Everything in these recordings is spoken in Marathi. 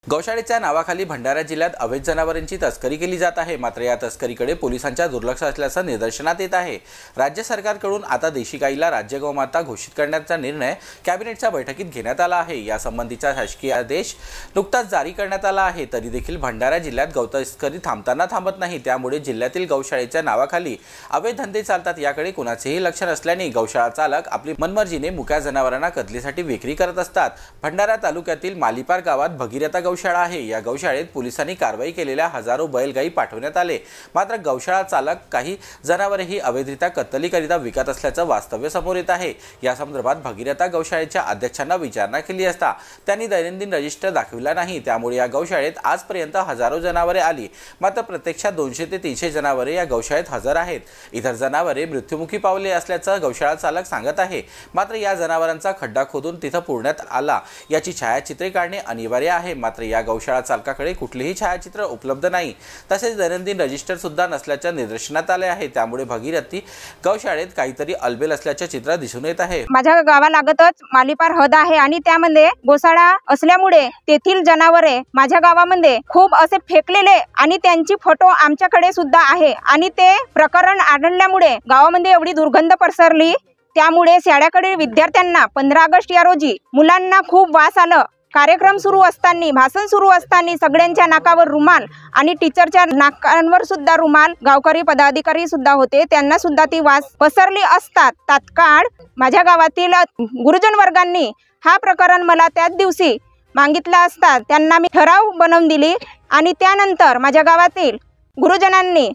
गौशाळेच्या नावाखाली भंडारा जिल्ह्यात अवैध जनावरांची तस्करी केली जात आहे। मात्र या तस्करीकडे पोलिसांच्या दुर्लक्ष असल्याचं निदर्शनात येत आहे। राज्य सरकारकडून आता देशी गाईला राज्य गौमाता घोषित करण्याचा निर्णय कॅबिनेटच्या बैठकीत घेण्यात आला आहे। यासंबंधीचा शासकीय आदेश नुकताच जारी करण्यात आला आहे। तरी देखील भंडारा जिल्ह्यात गौतस्करी थांबताना थांबत नाही। त्यामुळे जिल्ह्यातील गौशाळेच्या नावाखाली अवैध धंदे चालतात याकडे कोणाचेही लक्ष नसल्याने गौशाळा चालक आपली मनमर्जीने मुक्या जनावरांना कत्तलीसाठी विक्री करत असतात। भंडारा तालुक्यातील मालीपार गावात भगीरथा गौशाळा आहे। या गौशाळेत पोलिसांनी कारवाई केलेल्या हजारो बैलगाई पाठवण्यात आले। मात्र गौशाळा चालक काही जनावरेही अवैधरित्या कत्तलीकरिता विकत असल्याचं वास्तव्य समोर येत आहे। या संदर्भात भगीरथा गौशाळेच्या अध्यक्षांना विचारणा केली असता त्यांनी दैनंदिन रजिस्टर दाखविला नाही। त्यामुळे या गौशाळेत आजपर्यंत हजारो जनावरे आली। मात्र प्रत्यक्षात 200 ते 300 जनावरे या गौशाळेत हजर आहेत। इतर जनावरे मृत्युमुखी पावले असल्याचं गौशाळा चालक सांगत आहे। मात्र या जनावरांचा खड्डा खोदून तिथं पुरण्यात आला याची छायाचित्रे काढणे अनिवार्य आहे। मात्र या गौशाळा चालकाकडे कुठलेही छायाचित्र उपलब्ध नाही। तसेच दैनंदिन रजिस्टर सुद्धा नसल्याचे निदर्शनात आले आहे। त्यामुळे भगीरथी गौशाळेत काहीतरी अलबेल असल्याचे चित्र दिसून येत आहे। माझ्या गावालागतच मालीपार हद आहे आणि त्यामध्ये गोशाळा असल्यामुळे तेथील जनावरे माझ्या गावामध्ये खूप असे फेकलेले आणि त्यांची फोटो आमच्याकडे सुद्धा आहे आणि ते प्रकरण आढळल्यामुळे गावामध्ये एवढी दुर्गंध पसरली। त्यामुळे शाळेकडील विद्यार्थ्यांना 15 ऑगस्ट या रोजी मुलांना खूप वास आलं। कार्यक्रम सुरू असताना भाषण सुरू असताना सगळ्यांच्या नाकावर रुमाल आणि टीचरच्या नाकांवर सुद्धा रुमाल, गावकरी पदाधिकारी सुद्धा होते, त्यांना सुद्धा ती वास पसरली असतात। तात्काळ माझ्या गावातील गुरुजन वर्गांनी हा प्रकरण मला त्याच दिवशी मागितला असता त्यांना मी ठराव बनवून दिली आणि त्यानंतर माझ्या गावातील गुरुजनांनी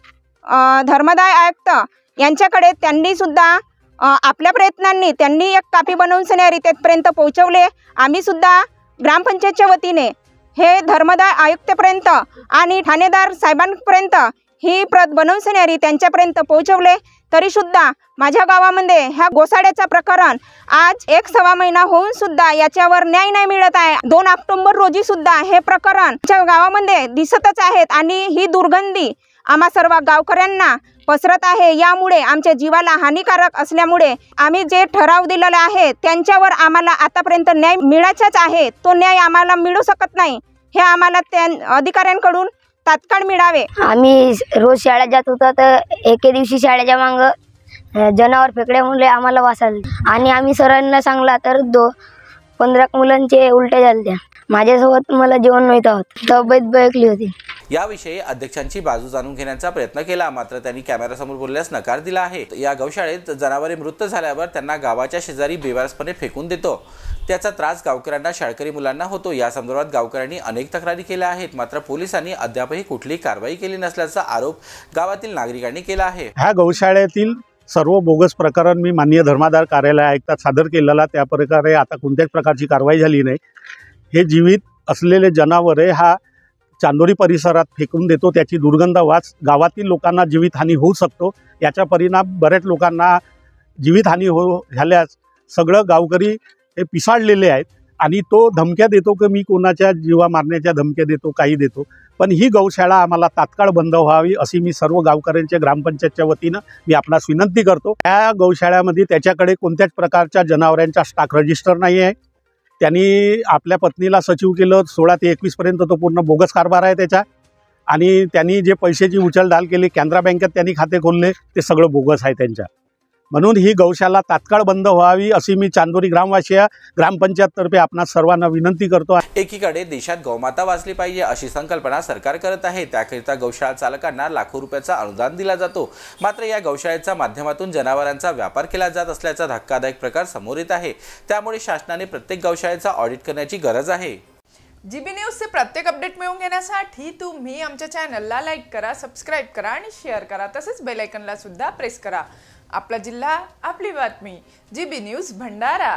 धर्मदाय आयुक्त यांच्याकडे त्यांनी सुद्धा आपल्या प्रयत्नांनी त्यांनी एक कापी बनवून सन्यारी तेथपर्यंत पोहोचवले। आम्ही सुद्धा ग्रामपंचायतच्या वतीने हे धर्मदाय आयुक्तपर्यंत आणि ठाणेदार साहेबांपर्यंत ही प्रत बनवून सन्यारी त्यांच्यापर्यंत पोहोचवले। तरी सुद्धा माझ्या गावामध्ये ह्या गोसाड्याचा प्रकरण आज 1-1.25 महिना होऊन सुद्धा याच्यावर न्याय नाही मिळत आहे। 2 ऑक्टोबर रोजी सुद्धा हे प्रकरण गावामध्ये दिसतच आहेत आणि ही दुर्गंधी आम्हा सर्व गावकऱ्यांना पसरत आहे। यामुळे आमच्या जीवाला हानिकारक असल्यामुळे आम्ही जे ठराव दिलेला आहे त्यांच्यावर आम्हाला आतापर्यंत न्याय मिळायचाच आहे। तो न्याय आम्हाला मिळू शकत नाही, हे आम्हाला त्या अधिकाऱ्यांकडून तात्काळ मिळावे। आम्ही रोज शाळेत जात होतो तर एके दिवशी शाळेच्या मागं जनावर फेकल्यामुळे आम्हाला वास आला आणि आम्ही सरांना सांगला तर 15 मुलांचे उलटे झाले। माझ्यासोबत मला जेवण नव्हतं होत, तब्येत बळकली होती। याविषयी अध्यक्षांची बाजू जाणून घेण्याचा प्रयत्न केला, मात्र त्यांनी कॅमेरासमोर बोलण्यास नकार दिला आहे। या गौशाळेत जनावरे मृत झाल्यावर त्यांना गावाच्या शेजारी बेवारसपणे फेकून देतो, त्याचा त्रास गावकऱ्यांना, शाळकरी मुलांना होतो। या संदर्भात गावकऱ्यांनी अनेक तक्रारी केल्या आहेत, मात्र पोलिसांनी अद्यापही कुठलीही कारवाई केली नसल्याचा आरोप गावातील नागरिकांनी केला आहे। ह्या गौशाळेतील सर्व बोगस प्रकरण मी माननीय धर्मादार कार्यालय आयुक्तात सादर केलेला, त्या प्रकारे आता कोणत्याच प्रकारची कारवाई झाली नाही। हे जीवित असलेले जनावरे हा चांदोरी परिसरात फेकून देतो, त्याची दुर्गंध वास गावातील लोकांना जीवितहानी होऊ शकतो। याचा परिणाम बऱ्याच लोकांना जीवितहानी झाल्यास सगळं गावकरी हे पिसाळलेले आहेत आणि तो धमक्या देतो की मी कोणाच्या जीवा मारण्याच्या धमक्या देतो, काही देतो। पण ही गौशाळा आम्हाला तात्काळ बंद व्हावी अशी मी सर्व गावकऱ्यांच्या ग्रामपंचायतच्या वतीनं मी आपणास विनंती करतो। या गौशाळ्यामध्ये त्याच्याकडे कोणत्याच प्रकारच्या जनावरांचा स्टॉक रजिस्टर नाही आहे। त्यांनी आपल्या पत्नीला सचिव केलं, 16 ते 21 पर्यंत तो पूर्ण बोगस कारभार आहे त्याचा। आणि त्यांनी जे पैशाची उचलढाल केली, कॅनरा बँकेत त्यांनी खाते खोलले, ते सगळं बोगस आहे त्यांच्या। म्हणून ही गौशाला तात्काळ बंद व्हावी अशी मी चांदोरी ग्रामवासी ग्रामपंचायततर्फे आपणा सर्वांना विनंती करतो। एकीकडे देशात गौमाता वाचली पाहिजे अशी संकल्पना सरकार करत आहे, त्याकरिता गौशाळा चालकांना लाखो रुपयाचा अनुदान दिला जातो। मात्र या गौशाळेच्या माध्यमातून जनावरांचा व्यापार केला जात असल्याचा धक्कादायक प्रकार समोर येत आहे। त्यामुळे शासनाने प्रत्येक गौशाळेचा ऑडिट करण्याची गरज आहे। जीबी न्यूजचे प्रत्येक अपडेट मिळवून घेण्यासाठी तुम्ही आमच्या चॅनलला लाईक करा, सबस्क्राइब करा आणि शेअर करा। तसेच बेल आयकॉनला सुद्धा प्रेस करा। आपला जिल्हा, आपली बातमी, जीबी न्यूज भंडारा।